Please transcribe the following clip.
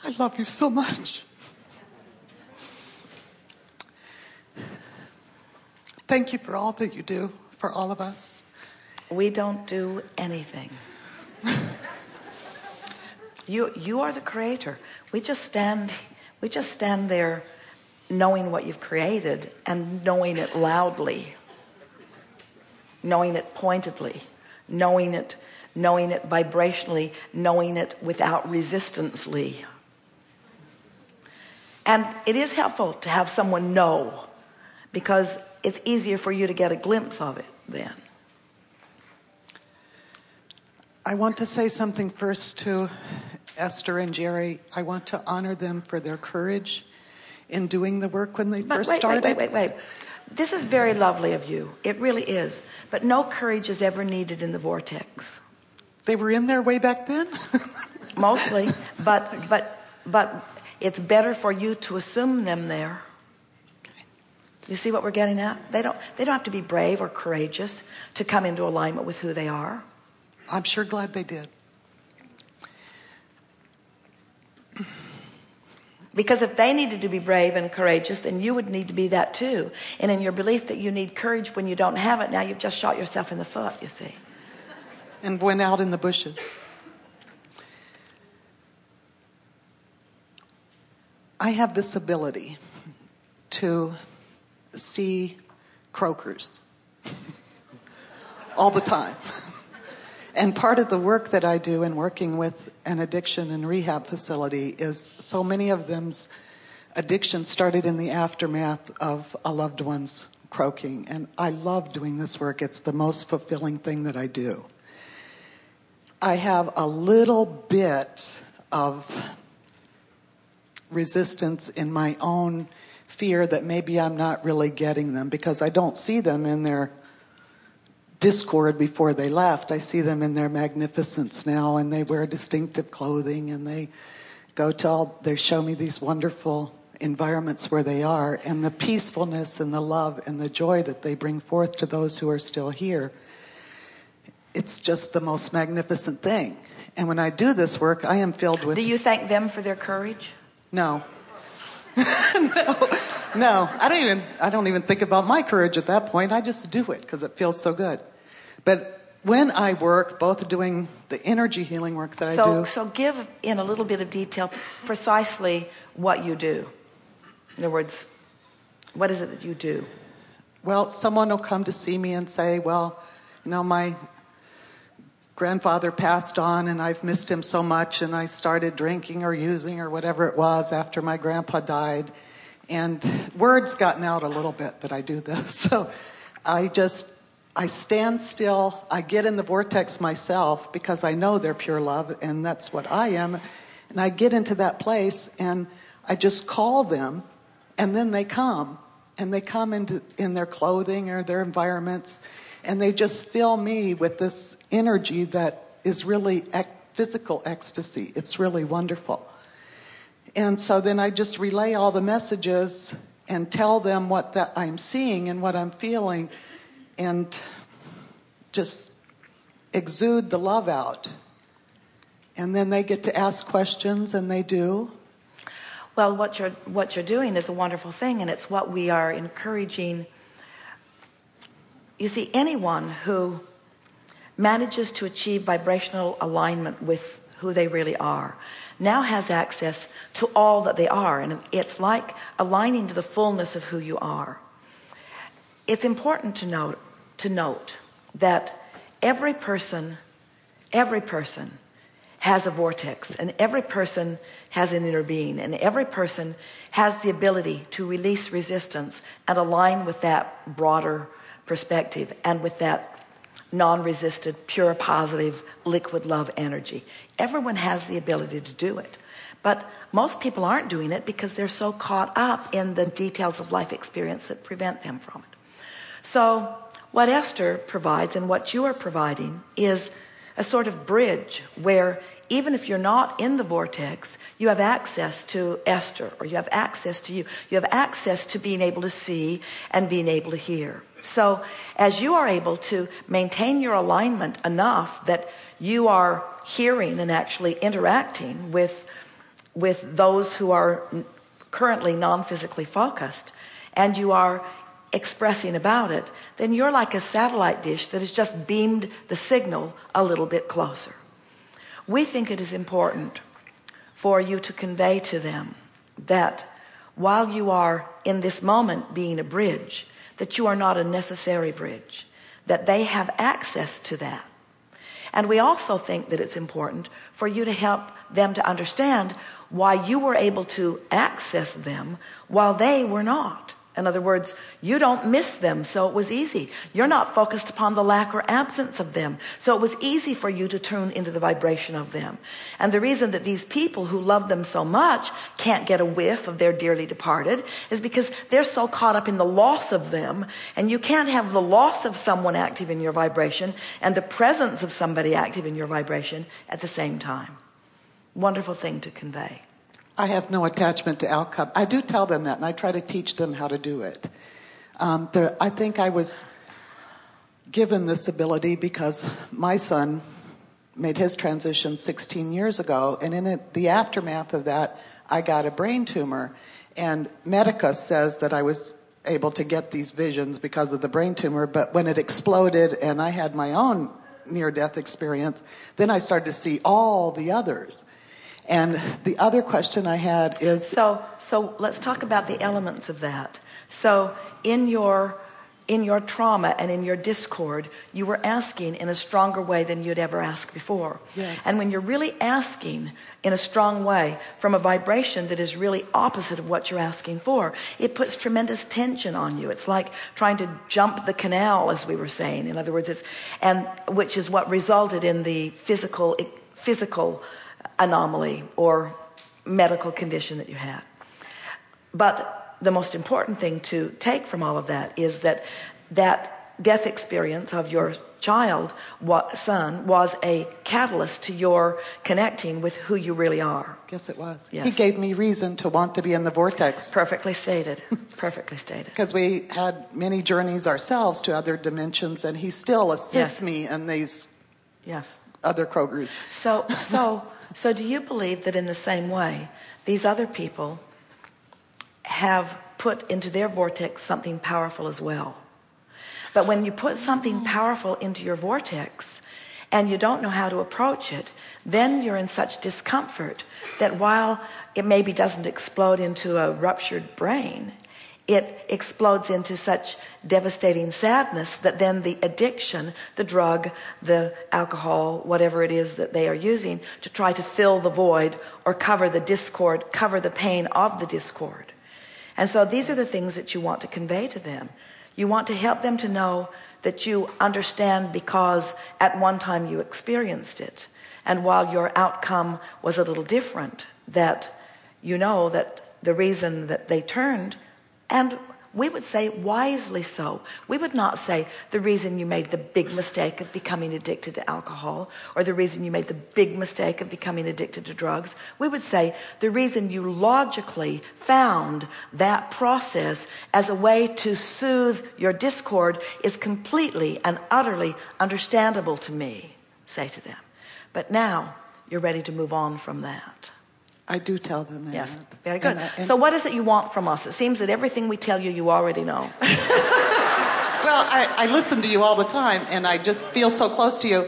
I love you so much. Thank you for all that you do for all of us. We don't do anything. You are the creator. We just stand there knowing what you've created and knowing it loudly, knowing it pointedly, knowing it vibrationally, knowing it without resistance-ly. And it is helpful to have someone know, because it's easier for you to get a glimpse of it then. I want to say something first to Esther and Jerry. I want to honor them for their courage in doing the work when they first started. Wait. This is very lovely of you. It really is. But no courage is ever needed in the vortex. They were in there way back then? Mostly. But it's better for you to assume them there. You see what we're getting at? They don't have to be brave or courageous to come into alignment with who they are. I'm sure glad they did. Because if they needed to be brave and courageous, then you would need to be that too. And in your belief that you need courage when you don't have it, now you've just shot yourself in the foot, you see. And went out in the bushes. I have this ability to see croakers all the time. And part of the work that I do in working with an addiction and rehab facility is so many of them's addiction started in the aftermath of a loved one's croaking. And I love doing this work. It's the most fulfilling thing that I do. I have a little bit of resistance in my own fear that maybe I'm not really getting them, because I don't see them in their discord before they left. I see them in their magnificence now, and they wear distinctive clothing, and they they show me these wonderful environments where they are, and the peacefulness and the love and the joy that they bring forth to those who are still here. It's just the most magnificent thing. And when I do this work, I am filled with... Do you thank them for their courage? No. No. I don't even think about my courage at that point. I just do it because it feels so good. But when I work, both doing the energy healing work that I do... So give in a little bit of detail precisely what you do. In other words, what is it that you do? Well, someone will come to see me and say, well, my grandfather passed on and I've missed him so much, and I started drinking or using or whatever it was after my grandpa died. And word's gotten out a little bit that I do this. So I stand still. I get in the vortex myself because I know they're pure love, and that's what I am. And I get into that place and I just call them, and then they come. And they come in their clothing or their environments, and they just fill me with this energy that is really physical ecstasy. It's really wonderful. And so then I just relay all the messages and tell them what that I'm seeing and what I'm feeling, and just exude the love out. And then they get to ask questions, and they do. Well, what you're doing is a wonderful thing, and it's what we are encouraging. You see, anyone who manages to achieve vibrational alignment with who they really are now has access to all that they are, and it's like aligning to the fullness of who you are. It's important to note that every person has a vortex, and every person has an inner being, and every person has the ability to release resistance and align with that broader perspective and with that non-resisted, pure, positive, liquid love energy. Everyone has the ability to do it. But most people aren't doing it because they're so caught up in the details of life experience that prevent them from it. So what Esther provides and what you are providing is a sort of bridge where even if you're not in the vortex, you have access to Esther, or you have access to you. You have access to being able to see and being able to hear. So as you are able to maintain your alignment enough that you are hearing and actually interacting with with those who are currently non-physically focused, and you are expressing about it, then you're like a satellite dish that has just beamed the signal a little bit closer. We think it is important for you to convey to them that while you are in this moment being a bridge, that you are not a necessary bridge, that they have access to that. And we also think that it's important for you to help them to understand why you were able to access them while they were not. In other words, you don't miss them, so it was easy. You're not focused upon the lack or absence of them, so it was easy for you to tune into the vibration of them. And the reason that these people who love them so much can't get a whiff of their dearly departed is because they're so caught up in the loss of them, and you can't have the loss of someone active in your vibration and the presence of somebody active in your vibration at the same time. Wonderful thing to convey. I have no attachment to outcome. I do tell them that, and I try to teach them how to do it. I think I was given this ability because my son made his transition 16 years ago, and in the aftermath of that, I got a brain tumor. And Medica says that I was able to get these visions because of the brain tumor, but when it exploded and I had my own near-death experience, then I started to see all the others. And the other question I had is... So let's talk about the elements of that. So in your trauma and in your discord, you were asking in a stronger way than you'd ever asked before. Yes. And when you're really asking in a strong way from a vibration that is really opposite of what you're asking for, it puts tremendous tension on you. It's like trying to jump the canal, as we were saying. In other words, which is what resulted in the physical anomaly or medical condition that you had. But the most important thing to take from all of that is that death experience of your son was a catalyst to your connecting with who you really are. Yes, it was. Yes. He gave me reason to want to be in the vortex. Perfectly stated. Perfectly stated. Because we had many journeys ourselves to other dimensions, and he still assists me in these other Krogers. So do you believe that in the same way, these other people have put into their vortex something powerful as well? But when you put something powerful into your vortex and you don't know how to approach it, then you're in such discomfort that while it maybe doesn't explode into a ruptured brain, it explodes into such devastating sadness that then the addiction, the drug, the alcohol, whatever it is that they are using to try to fill the void or cover the discord, cover the pain of the discord. And so these are the things that you want to convey to them. You want to help them to know that you understand because at one time you experienced it. And while your outcome was a little different, that you know that the reason that they turned, and we would say wisely so. We would not say the reason you made the big mistake of becoming addicted to alcohol or the reason you made the big mistake of becoming addicted to drugs. We would say the reason you logically found that process as a way to soothe your discord is completely and utterly understandable to me, say to them. But now you're ready to move on from that. I do tell them that. Yes, very good. So what is it you want from us? It seems that everything we tell you, you already know. Well, I listen to you all the time, and I just feel so close to you.